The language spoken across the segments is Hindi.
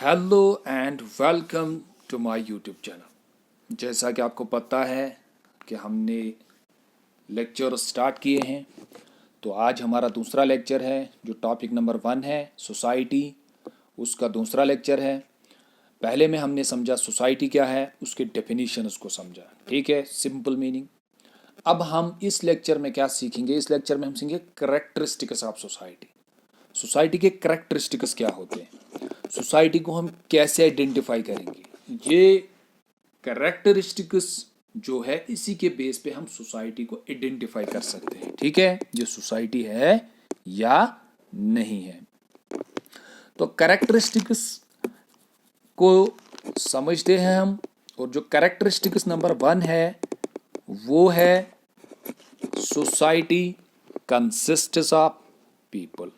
Hello and welcome to my YouTube channel. जैसा कि आपको पता है कि हमने लेक्चर स्टार्ट किए हैं, तो आज हमारा दूसरा लेक्चर है जो टॉपिक नंबर 1 है सोसाइटी, उसका दूसरा लेक्चर है। पहले में हमने समझा सोसाइटी क्या है, उसके डेफिनेशन उसको समझा, ठीक है, सिंपल मीनिंग। अब हम इस लेक्चर में क्या सीखेंगे, इस लेक्चर में हम सीखेंगे करेक्टरिस्टिक्स ऑफ सोसाइटी। सोसाइटी के करेक्टरिस्टिक्स क्या होते हैं, सोसाइटी को हम कैसे आइडेंटिफाई करेंगे, ये करेक्टरिस्टिक्स जो है इसी के बेस पे हम सोसाइटी को आइडेंटिफाई कर सकते हैं, ठीक है, ये सोसाइटी है या नहीं है। तो करेक्टरिस्टिक्स को समझते हैं हम, और जो करेक्टरिस्टिक्स नंबर 1 है वो है सोसाइटी कंसिस्ट्स ऑफ पीपल,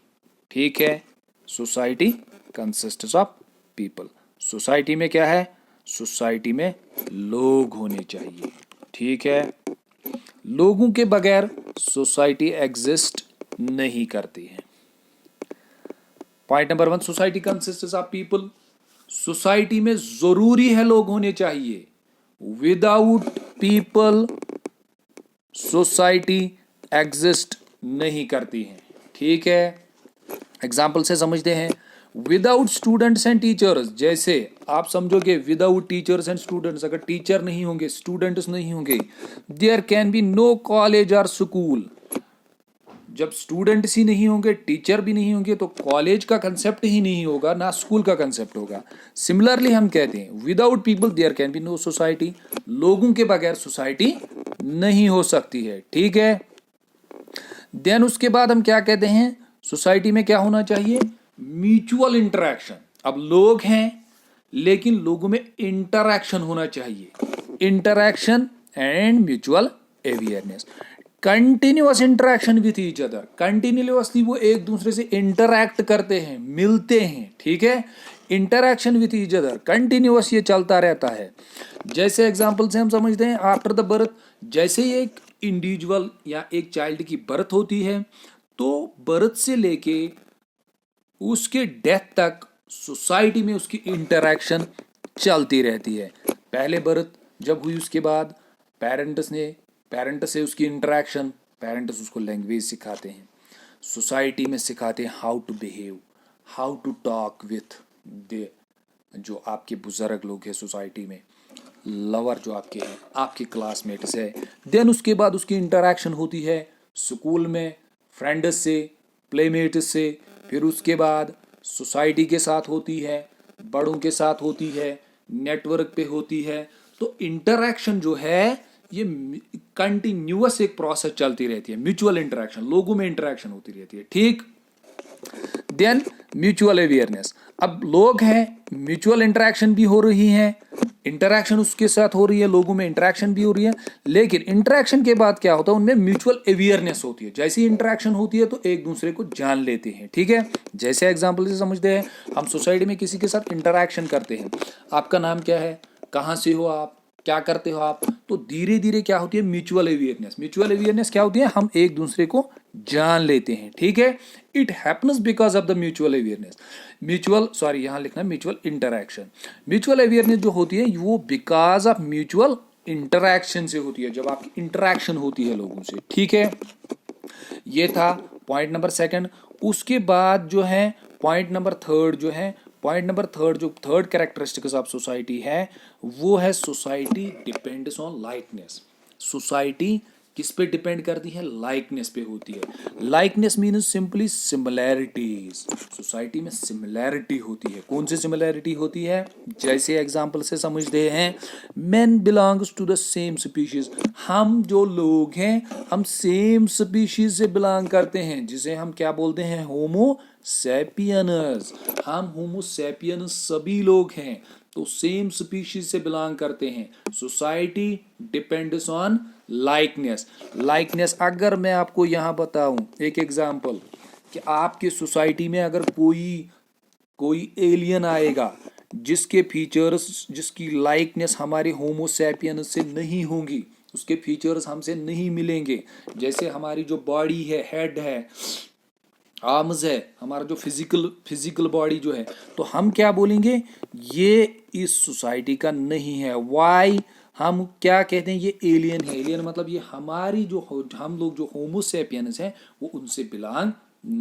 ठीक है। Society consists of people, society में क्या है, सोसाइटी में लोग होने चाहिए, ठीक है। लोगों के बगैर सोसाइटी एग्जिस्ट नहीं करती है। Point number 1, society consists of people, society में जरूरी है लोग होने चाहिए। विदाउट पीपल सोसाइटी एग्जिस्ट नहीं करती है, ठीक है। एग्जाम्पल से समझते हैं। विदाउट स्टूडेंट्स एंड टीचर्स, जैसे आप समझोगे विदाउट टीचर्स एंड स्टूडेंट्स, अगर टीचर नहीं होंगे, स्टूडेंट्स नहीं होंगे, there can be no college और स्कूल। जब स्टूडेंट्स ही नहीं होंगे, टीचर भी नहीं होंगे, तो कॉलेज का कंसेप्ट ही नहीं होगा, ना स्कूल का कंसेप्ट होगा। सिमिलरली हम कहते हैं without people there can be no society, लोगों के बगैर सोसाइटी नहीं हो सकती है, ठीक है। देन उसके बाद हम क्या कहते हैं, सोसाइटी में क्या होना चाहिए, म्यूचुअल इंटरैक्शन। अब लोग हैं लेकिन लोगों में इंटरैक्शन होना चाहिए, interaction and mutual awareness, continuous interaction with each other, continuously वो एक दूसरे से इंटरैक्ट करते हैं, मिलते हैं, ठीक है। Interaction with each other continuous ये चलता रहता है। जैसे एग्जांपल से हम समझते हैं आफ्टर द बर्थ, जैसे ही एक इंडिविजुअल या एक चाइल्ड की बर्थ होती है, तो बर्थ से लेके उसके डेथ तक सोसाइटी में उसकी इंटरैक्शन चलती रहती है। पहले बर्थ जब हुई, उसके बाद पेरेंट्स से उसकी इंटरैक्शन, पेरेंट्स उसको लैंग्वेज सिखाते हैं, सोसाइटी में सिखाते हैं how to behave, how to talk with the जो आपके बुजुर्ग लोग हैं सोसाइटी में, लवर जो आपके हैं, आपके क्लासमेट्स है। देन उसके बाद उसकी इंटरैक्शन होती है स्कूल में फ्रेंड्स से, प्लेमेट्स से, फिर उसके बाद सोसाइटी के साथ होती है, बड़ों के साथ होती है, नेटवर्क पे होती है। तो इंटरैक्शन जो है ये कंटिन्यूअस एक प्रोसेस चलती रहती है, म्यूचुअल इंटरैक्शन, लोगों में इंटरैक्शन होती रहती है, ठीक। देन म्यूचुअल अवेयरनेस, अब लोग हैं, म्यूचुअल इंटरैक्शन भी हो रही है, इंटरैक्शन उसके साथ हो रही है, लोगों में इंटरैक्शन भी हो रही है, लेकिन इंटरैक्शन के बाद क्या होता है, उनमें म्यूचुअल अवेयरनेस होती है। जैसी इंटरैक्शन होती है तो एक दूसरे को जान लेते हैं, ठीक है। जैसे एग्जांपल से समझते हैं, हम सोसाइटी में किसी के साथ इंटरैक्शन करते हैं, आपका नाम क्या है, कहाँ से हो आप, क्या करते हो आप, तो धीरे धीरे क्या होती है, म्यूचुअल अवेयरनेस। म्यूचुअल अवेयरनेस क्या होती है, हम एक दूसरे को जान लेते हैं, ठीक है। It happens because of the mutual awareness, यहाँ लिखना म्यूचुअल इंटरैक्शन। म्यूचुअल अवेयरनेस जो होती है वो बिकॉज ऑफ म्यूचुअल इंटरैक्शन से होती है, जब आपकी इंटरैक्शन होती है लोगों से, ठीक है। ये था पॉइंट नंबर 2। उसके बाद जो है पॉइंट नंबर 3 जो है, पॉइंट नंबर 3 जो थर्ड कैरेक्टरिस्टिक्स ऑफ सोसाइटी है वो है society depends on likeness. Society किस पे डिपेंड करती है, लाइकनेस पे होती है। Likeness means simply similarities, society में सिमिलैरिटी होती है। कौन सी सिमिलैरिटी होती है, जैसे एग्जांपल से समझते हैं, men belongs to the same species, हम जो लोग हैं हम सेम स्पीशीज से बिलोंग करते हैं, जिसे हम क्या बोलते हैं, होमो सैपियनस। हम होमो सैपियनस सभी लोग हैं, तो सेम स्पीशीज से बिलोंग करते हैं। Society depends on likeness. Likeness अगर मैं आपको यहां बताऊं एक एग्जांपल, कि आपके सोसाइटी में अगर कोई एलियन आएगा जिसके फीचर्स, जिसकी लाइकनेस हमारे होमो सैपियंस से नहीं होंगी, उसके फीचर्स हमसे नहीं मिलेंगे, जैसे हमारी जो बॉडी है, हेड है, आर्म्स है, हमारा जो फिजिकल बॉडी जो है, तो हम क्या बोलेंगे, ये इस सोसाइटी का नहीं है। वाई, हम क्या कहते हैं, ये एलियन है। एलियन मतलब ये हमारी जो हम लोग जो होमोसेपियंस है वो उनसे बिलोंग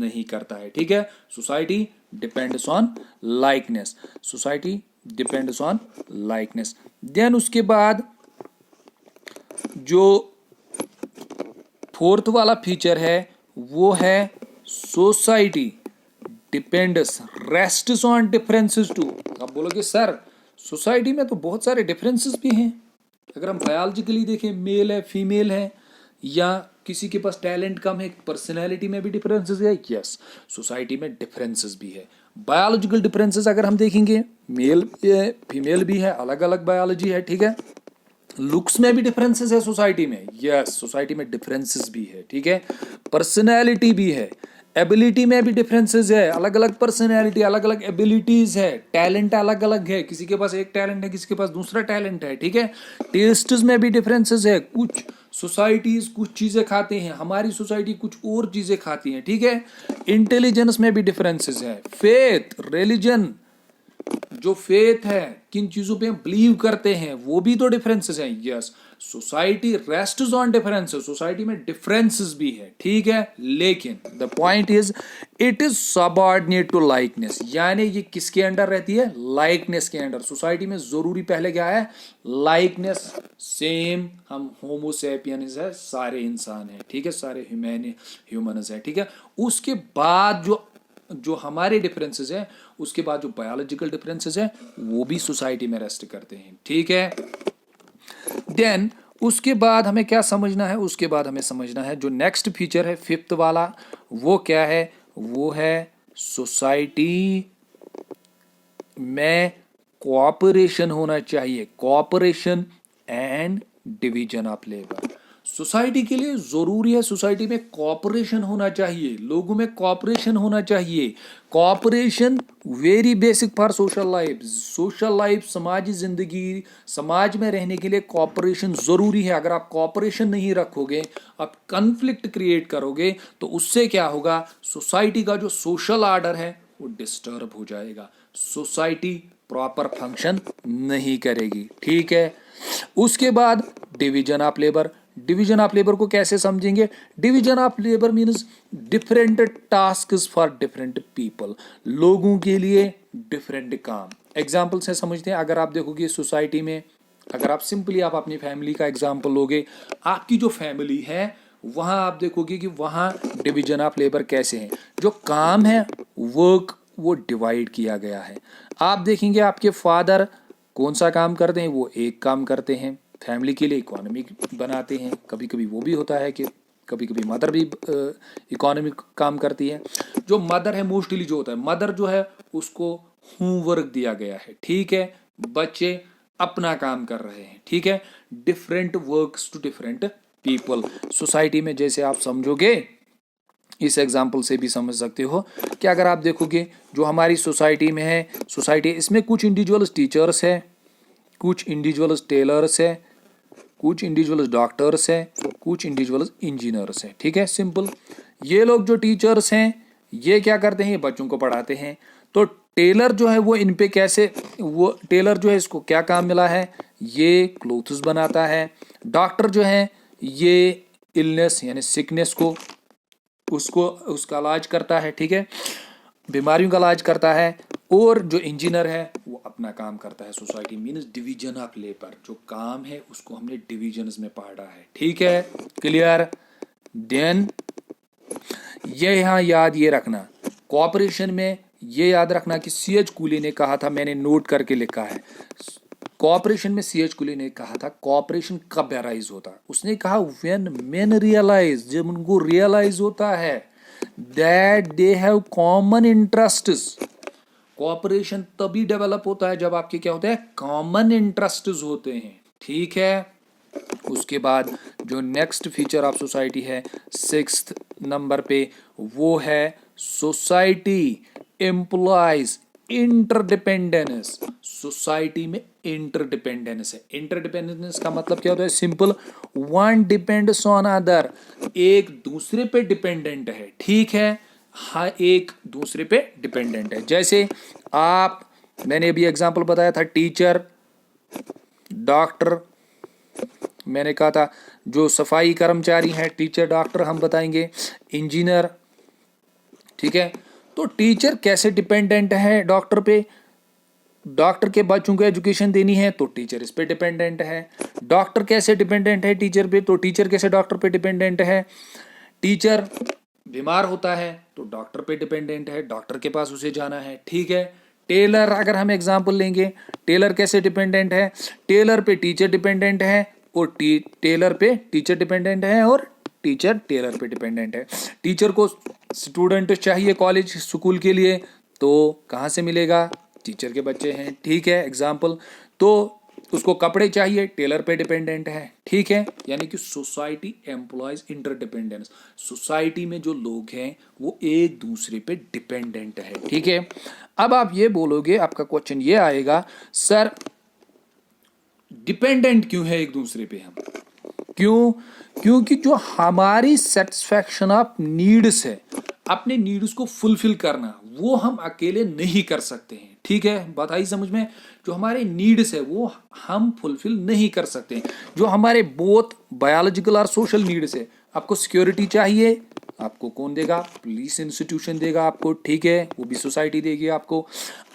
नहीं करता है। ठीक है, society depends on likeness, society depends on likeness. Then उसके बाद जो फोर्थ वाला फीचर है वो है society depends rests on differences too. आप बोलोगे सर सोसाइटी में तो बहुत सारे डिफरेंसेस भी हैं, अगर हम बायोलॉजिकली देखें मेल है फीमेल है, या किसी के पास टैलेंट कम है, पर्सनैलिटी में भी डिफरेंसेस है। यस, सोसाइटी में डिफरेंसेस भी है। बायोलॉजिकल डिफरेंसेस अगर हम देखेंगे, मेल भी है फीमेल भी है, अलग अलग बायोलॉजी है। ठीक है, लुक्स में भी डिफरेंसेस है सोसाइटी में। यस, सोसाइटी में डिफरेंसेस भी है। ठीक है, पर्सनैलिटी भी है, एबिलिटी में भी डिफरेंसेस है, अलग अलग पर्सनैलिटी, अलग अलग एबिलिटीज है, टैलेंट अलग अलग है, किसी के पास एक टैलेंट है, किसी के पास दूसरा टैलेंट है। ठीक है, टेस्ट्स में भी डिफरेंसेस है, कुछ सोसाइटीज कुछ चीजें खाते हैं, हमारी सोसाइटी कुछ और चीजें खाती हैं। ठीक है, इंटेलिजेंस में भी डिफरेंसेस है, फेथ रिलीजन, जो फेथ है, किन चीजों पे हम बिलीव करते हैं, वो भी तो डिफरेंसेस हैं। Yes, society rests on differences, society में डिफरेंसेस भी है। ठीक है, लेकिन the point is it is subordinate to likeness, यानी ये किसके अंडर रहती है, लाइकनेस के अंडर। सोसाइटी में जरूरी पहले क्या है, लाइकनेस। सेम हम होमोसेपियंस है, सारे इंसान है। ठीक है, सारे ह्यूमन्स है। ठीक है, उसके बाद जो हमारे डिफरेंसेस है, उसके बाद जो बायोलॉजिकल डिफरेंसेस है वो भी सोसाइटी में रेस्ट करते हैं। ठीक है, देन उसके बाद हमें क्या समझना है, उसके बाद हमें समझना है जो नेक्स्ट फीचर है फिफ्थ वाला, वो क्या है, वो है सोसाइटी में कोऑपरेशन होना चाहिए, cooperation and division of labour. Society के लिए जरूरी है, सोसाइटी में कोऑपरेशन होना चाहिए, लोगों में कोऑपरेशन होना चाहिए। Cooperation very basic for social life, social life समाजी जिंदगी, समाज में रहने के लिए कोऑपरेशन जरूरी है। अगर आप कोऑपरेशन नहीं रखोगे, आप कन्फ्लिक्ट क्रिएट करोगे, तो उससे क्या होगा, सोसाइटी का जो सोशल ऑर्डर है वो डिस्टर्ब हो जाएगा, सोसाइटी प्रॉपर फंक्शन नहीं करेगी। ठीक है, उसके बाद division of labour. Division of labour को कैसे समझेंगे, division of labour means different tasks for different people, लोगों के लिए डिफरेंट काम। एग्जाम्पल से समझते हैं, अगर आप देखोगे सोसाइटी में, अगर आप सिंपली आप अपनी फैमिली का एग्जाम्पल लोगे, आपकी जो फैमिली है वहां आप देखोगे कि वहां डिवीजन ऑफ लेबर कैसे है, जो काम है वर्क वो डिवाइड किया गया है। आप देखेंगे आपके फादर कौन सा काम करते हैं, वो एक काम करते हैं, फैमिली के लिए इकोनॉमिक बनाते हैं। कभी कभी वो भी होता है कि कभी कभी मदर भी इकोनॉमिक काम करती है। जो मदर है मोस्टली जो होता है, मदर जो है उसको होमवर्क दिया गया है। ठीक है, बच्चे अपना काम कर रहे हैं। ठीक है, different works to different people. Society में जैसे आप समझोगे, इस एग्जाम्पल से भी समझ सकते हो कि अगर आप देखोगे जो हमारी सोसाइटी में है, सोसाइटी इसमें कुछ इंडिविजुअल्स टीचर्स है, कुछ इंडिविजुअल्स टेलर्स है, कुछ इंडिविजुअल्स डॉक्टर्स है, कुछ इंडिविजुअल्स इंजीनियर्स है। ठीक है, सिंपल। ये लोग जो टीचर्स हैं ये क्या करते हैं, ये बच्चों को पढ़ाते हैं। तो टेलर जो है वो इन पे कैसे, वो टेलर जो है इसको क्या काम मिला है, ये क्लोथ्स बनाता है। डॉक्टर जो है ये इलनेस यानी सिकनेस को उसका इलाज करता है। ठीक है, बीमारियों का इलाज करता है। और जो इंजीनियर है वो अपना काम करता है। Society means division of labour, जो काम है उसको हमने डिविजन्स में पढ़ा है। ठीक है, क्लियर। देन ये यहाँ याद ये रखना, कोऑपरेशन में ये याद रखना कि C.H. कूली ने कहा था, मैंने नोट करके लिखा है, कोऑपरेशन में C.H. कूली ने कहा था कोऑपरेशन कब अराइज होता है, उसने कहा व्हेन मेन रियलाइज, जब उनको रियलाइज होता है that they have common interests. Cooperation तभी डेवलप होता है जब आपके क्या होते हैं, कॉमन इंटरेस्ट्स होते हैं। ठीक है, उसके बाद जो नेक्स्ट फीचर ऑफ सोसाइटी है 6th नंबर पे, वो है सोसाइटी एम्प्लॉयज इंटरडिपेंडेंस। सोसाइटी में इंटरडिपेंडेंस है। इंटरडिपेंडेंस का मतलब क्या होता है, simple, one depends on other, एक दूसरे पे डिपेंडेंट है। ठीक है, हाँ एक दूसरे पे डिपेंडेंट है। जैसे मैंने अभी एग्जांपल बताया था, टीचर, डॉक्टर, मैंने कहा था जो सफाई कर्मचारी हैं, टीचर डॉक्टर हम बताएंगे, इंजीनियर, ठीक है। तो टीचर कैसे डिपेंडेंट है डॉक्टर पे, डॉक्टर के बच्चों को एजुकेशन देनी है तो टीचर इस पे डिपेंडेंट है। डॉक्टर कैसे डिपेंडेंट है टीचर पे, तो टीचर कैसे डॉक्टर पे डिपेंडेंट है। टीचर बीमार होता है तो डॉक्टर पे डिपेंडेंट है, डॉक्टर के पास उसे जाना है, ठीक है। टेलर अगर हम एग्जांपल लेंगे, टेलर कैसे डिपेंडेंट है, टेलर पे टीचर डिपेंडेंट है और टेलर पे टीचर डिपेंडेंट है और टीचर टेलर पे डिपेंडेंट है। टीचर को स्टूडेंट चाहिए कॉलेज स्कूल के लिए तो कहाँ से मिलेगा, टीचर के बच्चे हैं, ठीक है एग्जाम्पल। तो उसको कपड़े चाहिए, टेलर पे डिपेंडेंट है, ठीक है। यानी कि सोसाइटी एम्प्लॉयज इंटरडिपेंडेंस, सोसाइटी में जो लोग हैं वो एक दूसरे पे डिपेंडेंट है, ठीक है। अब आप ये बोलोगे, आपका क्वेश्चन ये आएगा, सर डिपेंडेंट क्यों है एक दूसरे पे हम, क्यों? क्योंकि जो हमारी सेटिस्फैक्शन ऑफ नीड्स है, अपने नीड्स को फुलफिल करना, वो हम अकेले नहीं कर सकते हैं, ठीक है। बात आई समझ में? जो हमारे नीड्स है वो हम फुलफिल नहीं कर सकते हैं। जो हमारे बोथ बायोलॉजिकल और सोशल नीड्स है, आपको सिक्योरिटी चाहिए, आपको कौन देगा, पुलिस इंस्टीट्यूशन देगा आपको, ठीक है, वो भी सोसाइटी देगी आपको।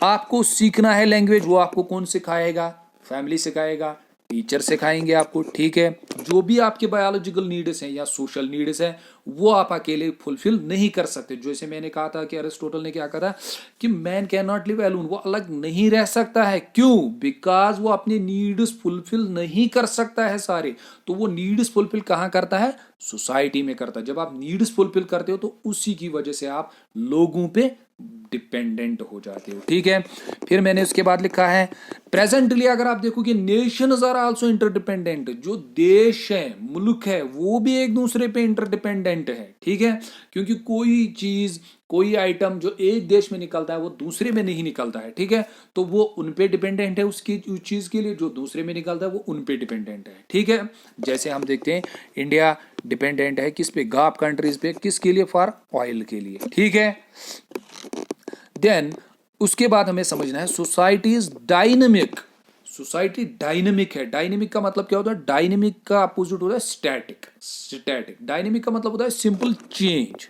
आपको सीखना है लैंग्वेज, वो आपको कौन सिखाएगा, फैमिली सिखाएगा, टीचर सिखाएंगे आपको, ठीक है। जो भी आपके बायोलॉजिकल नीड्स हैं या सोशल नीड्स हैं वो आप अकेले फुलफिल नहीं कर सकते। जैसे मैंने कहा था कि अरिस्टोटल ने क्या कहा था कि man can not live alone, वो अलग नहीं रह सकता है, क्यों? बिकॉज वो अपने नीड्स फुलफिल नहीं कर सकता है सारे। तो वो नीड्स फुलफिल कहाँ करता है, सोसाइटी में करता है। जब आप नीड्स फुलफिल करते हो तो उसी की वजह से आप लोगों पे डिपेंडेंट हो जाते हो, ठीक है। फिर मैंने उसके बाद लिखा है प्रेजेंटली अगर आप देखोगे नेशंस आर आल्सो इंटरडिपेंडेंट, जो देश है, मुल्क है, वो भी एक दूसरे पे इंटरडिपेंडेंट है, ठीक है। क्योंकि कोई चीज, कोई आइटम जो एक देश में निकलता है वो दूसरे में नहीं निकलता है, ठीक है। तो वो उन पे डिपेंडेंट है, उसकी उस चीज के लिए जो दूसरे में निकलता है वो उन पे डिपेंडेंट है, ठीक है। जैसे हम देखते हैं इंडिया डिपेंडेंट है किस पे, गाफ कंट्रीज पे, किसके लिए, फॉर ऑयल के लिए, ठीक है। देन उसके बाद हमें समझना है society is dynamic, society dynamic है। डायनेमिक का मतलब क्या होता है, डायनेमिक का अपोजिट होता है स्टैटिक, स्टैटिक। डायनेमिक का मतलब होता है सिंपल चेंज,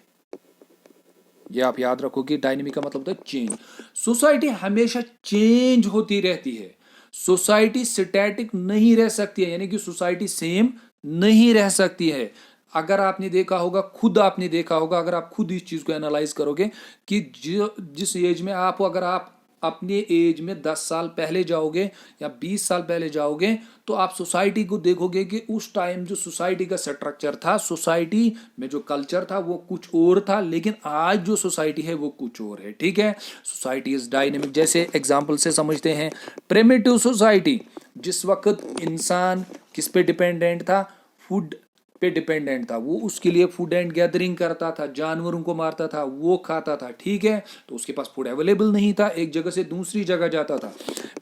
ये आप याद रखो कि डायनेमिक का मतलब होता है चेंज। सोसाइटी हमेशा चेंज होती रहती है, सोसाइटी स्टैटिक नहीं रह सकती है, यानी कि सोसाइटी सेम नहीं रह सकती है। अगर आपने देखा होगा, खुद आपने देखा होगा, अगर आप खुद इस चीज को एनालाइज करोगे कि जिस एज में आप, अगर आप अपने एज में 10 साल पहले जाओगे या 20 साल पहले जाओगे तो आप सोसाइटी को देखोगे कि उस टाइम जो सोसाइटी का स्ट्रक्चर था, सोसाइटी में जो कल्चर था वो कुछ और था, लेकिन आज जो सोसाइटी है वो कुछ और है, ठीक है। Society is dynamic. जैसे एग्जांपल से समझते हैं, प्रिमिटिव सोसाइटी, जिस वक्त इंसान किस पे डिपेंडेंट था, फूड पे डिपेंडेंट था, वो उसके लिए फूड एंड गैदरिंग करता था, जानवरों को मारता था, वो खाता था, ठीक है। तो उसके पास फूड अवेलेबल नहीं था, एक जगह से दूसरी जगह जाता था।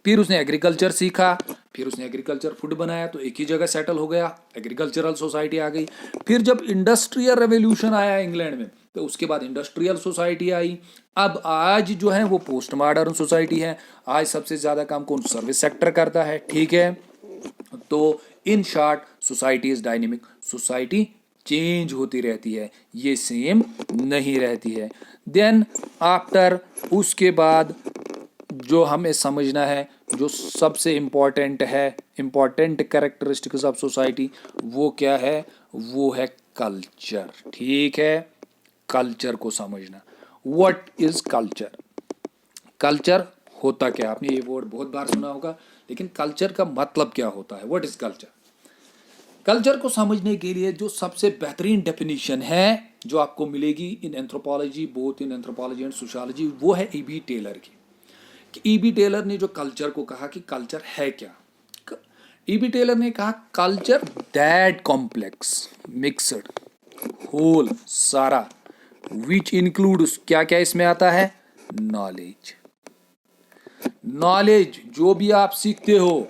फिर उसने एग्रीकल्चर सीखा, फिर उसने एग्रीकल्चर फूड बनाया तो एक ही जगह सेटल हो गया, एग्रीकल्चरल सोसाइटी आ गई। फिर जब इंडस्ट्रियल रेवोल्यूशन आया इंग्लैंड में तो उसके बाद इंडस्ट्रियल सोसाइटी आई। अब आज जो है वो पोस्ट मॉडर्न सोसाइटी है। आज सबसे ज्यादा काम कौन, सर्विस सेक्टर करता है, ठीक है। तो in short society is dynamic, society change होती रहती है, ये सेम नहीं रहती है। देन आफ्टर, उसके बाद जो हमें समझना है, जो सबसे इंपॉर्टेंट है, इंपॉर्टेंट कैरेक्टरिस्टिक्स ऑफ सोसाइटी, वो क्या है, वो है कल्चर, ठीक है। कल्चर को समझना, व्हाट इज कल्चर, कल्चर होता क्या, आपने ये वर्ड बहुत बार सुना होगा, लेकिन कल्चर का मतलब क्या होता है, व्हाट इज कल्चर। कल्चर को समझने के लिए जो सबसे बेहतरीन डेफिनेशन है जो आपको मिलेगी इन anthropology, both in anthropology and sociology, वो है ई.बी. टेलर की। कि ई.बी. टेलर ने जो कल्चर को कहा कि कल्चर है क्या, ई.बी. टेलर ने कहा culture that complex mixed whole सारा विच इंक्लूड्स, क्या क्या इसमें आता है, नॉलेज। नॉलेज जो भी आप सीखते हो,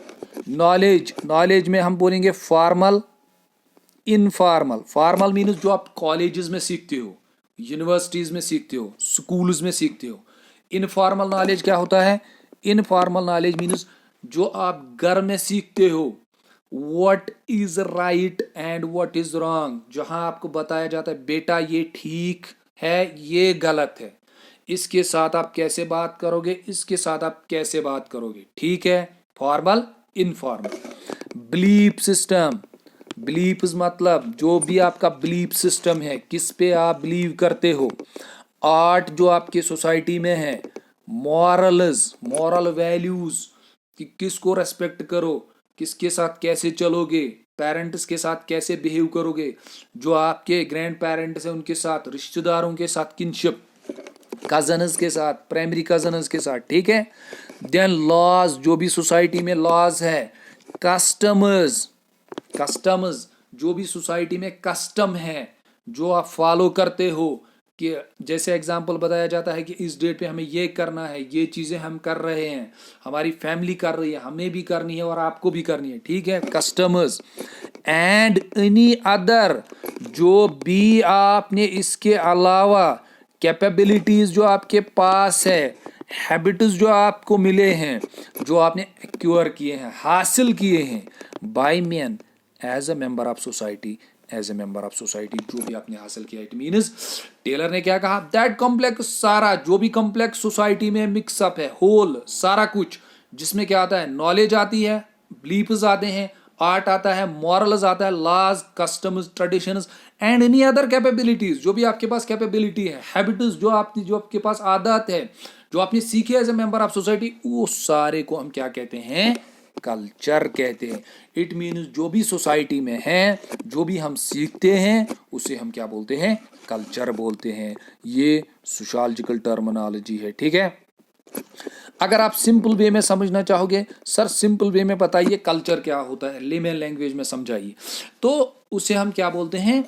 नॉलेज, नॉलेज में हम बोलेंगे फॉर्मल, इनफॉर्मल। फॉर्मल मीन्स जो आप कॉलेजेस में सीखते हो, यूनिवर्सिटीज में सीखते हो, स्कूल्स में सीखते हो। इनफॉर्मल नॉलेज क्या होता है? इनफॉर्मल नॉलेज मीन्स जो आप घर में सीखते हो, what is right and what is wrong, जहां आपको बताया जाता है बेटा ये ठीक है ये गलत है, इसके साथ आप कैसे बात करोगे, इसके साथ आप कैसे बात करोगे, ठीक है। Formal, informal. Belief system, belief मतलब जो भी आपका बिलीफ सिस्टम है, किस पे आप बिलीव करते हो। आर्ट जो आपके सोसाइटी में है, मॉरल्स, मॉरल वैल्यूज कि किसको रेस्पेक्ट करो, किसके साथ कैसे चलोगे, पेरेंट्स के साथ कैसे बिहेव करोगे, जो आपके ग्रैंड पेरेंट्स हैं उनके साथ, रिश्तेदारों के साथ किनशिप, कजन्स के साथ, प्राइमरी कजन्स के साथ, ठीक है। देन लॉज, जो भी सोसाइटी में लॉज है। कस्टमर्स, कस्टम्स जो भी सोसाइटी में कस्टम है जो आप फॉलो करते हो, कि जैसे एग्जांपल बताया जाता है कि इस डेट पे हमें ये करना है, ये चीजें हम कर रहे हैं, हमारी फैमिली कर रही है, हमें भी करनी है और आपको भी करनी है, ठीक है। कस्टमर्स एंड एनी अदर, जो भी आपने इसके अलावा कैपेबिलिटीज जो आपके पास है, हैबिट्स जो आपको मिले हैं, जो आपने एक्वायर किए हैं, हासिल किए हैं by man as a member of society, as a member of society, जो भी आपने हासिल किया। इट मीन्स टेलर ने क्या कहा, दैट कॉम्प्लेक्स, सारा जो भी कॉम्प्लेक्स सोसाइटी में मिक्सअप है, होल सारा कुछ, जिसमें क्या आता है, नॉलेज आती है, बिलीफ्स आते हैं, आर्ट आता है, मॉरल्स आता है, laws, customs, traditions and any other capabilities, जो भी आपके पास कैपेबिलिटी है, हैबिट्स जो आपके पास आदत है, जो आपने सीखे as a member of society, वो सारे को हम क्या कहते हैं, कल्चर कहते हैं। इट मीन्स जो भी सोसाइटी में है, जो भी हम सीखते हैं, उसे हम क्या बोलते हैं, कल्चर बोलते हैं। ये सोशियोलॉजिकल टर्मिनोलॉजी है, ठीक है। अगर आप सिंपल वे में समझना चाहोगे, सर सिंपल वे में बताइए कल्चर क्या होता है, लेमन लैंग्वेज में समझाइए, तो उसे हम क्या बोलते हैं,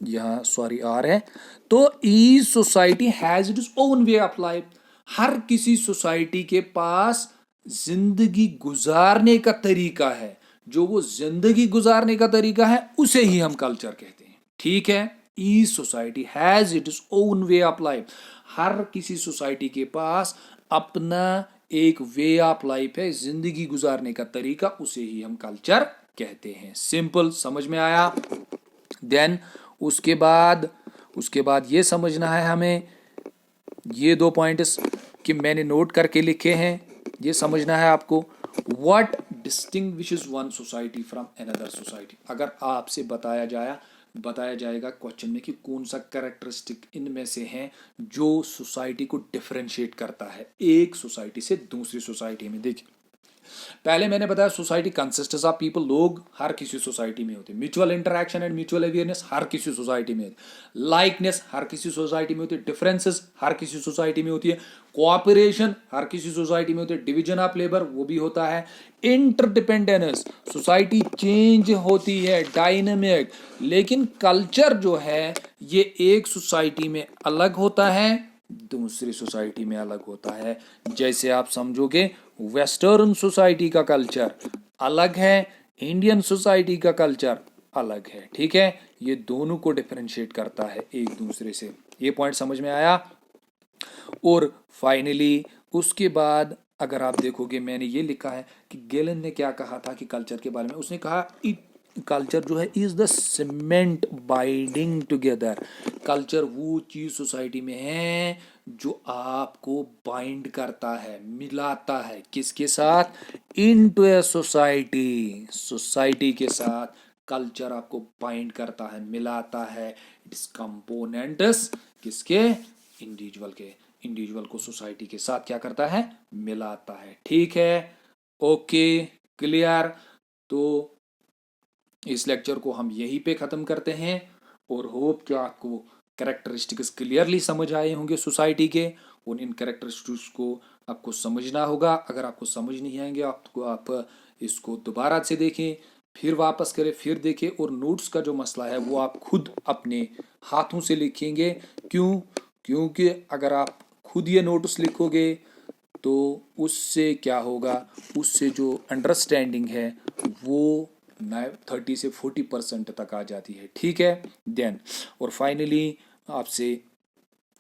यहाँ सॉरी आर है, तो each society has its own way of life. हर किसी सोसाइटी के पास जिंदगी गुजारने का तरीका है, जो वो जिंदगी गुजारने का तरीका है उसे ही हम कल्चर कहते हैं, ठीक है। Each society has its own way of life, हर किसी सोसाइटी के पास अपना एक वे ऑफ लाइफ है, जिंदगी गुजारने का तरीका, उसे ही हम कल्चर कहते हैं। सिंपल, समझ में आया। देन उसके बाद ये समझना है हमें, ये 2 पॉइंट्स कि मैंने नोट करके लिखे हैं, ये समझना है आपको। What distinguishes one society from another society. अगर आपसे बताया जाएगा क्वेश्चन में कि कौन सा कैरेक्टरिस्टिक इनमें से है जो सोसाइटी को डिफरेंशिएट करता है एक सोसाइटी से दूसरी सोसाइटी में। देखिए, पहले मैंने बताया सोसाइटी कंसिस्ट्स ऑफ पीपल, लोग हर किसी सोसाइटी में होते हैं। Mutual interaction and mutual awareness हर किसी सोसाइटी में होती है। लाइकनेस हर किसी सोसाइटी में होती है। डिफरेंसेस हर किसी सोसाइटी में होती है। कोऑपरेशन हर किसी सोसाइटी में होती है। डिवीजन ऑफ लेबर वो भी होता है। इंटरडिपेंडेंस, सोसाइटी चेंज होती है, डायनेमिक। लेकिन कल्चर जो है ये एक सोसाइटी में अलग होता है, दूसरी सोसाइटी में अलग होता है। जैसे आप समझोगे वेस्टर्न सोसाइटी का कल्चर अलग है, इंडियन सोसाइटी का कल्चर अलग है, ठीक है। ये दोनों को डिफरेंशिएट करता है एक दूसरे से। ये पॉइंट समझ में आया। और फाइनली उसके बाद अगर आप देखोगे, मैंने ये लिखा है कि गेलन ने क्या कहा था कि कल्चर के बारे में, उसने कहा कल्चर जो है is the cement binding together. Culture वो चीज सोसाइटी में है जो आपको बाइंड करता है, मिलाता है, किसके साथ, इनटू ए सोसाइटी, सोसाइटी के साथ कल्चर आपको बाइंड करता है, मिलाता है। इट्स कंपोनेंट्स किसके, इंडिविजुअल के, इंडिविजुअल को सोसाइटी के साथ क्या करता है, मिलाता है, ठीक है। Okay, clear. तो इस लेक्चर को हम यहीं पे खत्म करते हैं और होप कि आपको कैरेक्टरिस्टिक्स क्लियरली समझ आए होंगे सोसाइटी के। और इन कैरेक्टरिस्टिक्स को आपको समझना होगा। अगर आपको समझ नहीं आएंगे आपको, आप इसको दोबारा से देखें, फिर वापस करें, फिर देखें। और नोट्स का जो मसला है वो आप खुद अपने हाथों से लिखेंगे। क्योंकि अगर आप खुद ये नोट्स लिखोगे तो उससे क्या होगा, उससे जो अंडरस्टैंडिंग है वो 30 से 40% तक आ जाती है, ठीक है। देन और फाइनली आपसे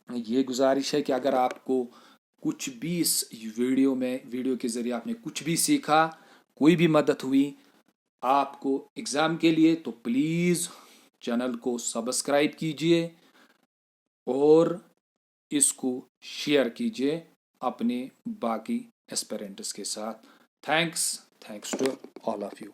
ये गुजारिश है कि अगर आपको कुछ भी इस वीडियो के ज़रिए आपने कुछ भी सीखा, कोई भी मदद हुई आपको एग्ज़ाम के लिए, तो प्लीज़ चैनल को सब्सक्राइब कीजिए और इसको शेयर कीजिए अपने बाकी एस्पिरेंट्स के साथ। Thanks to all of you.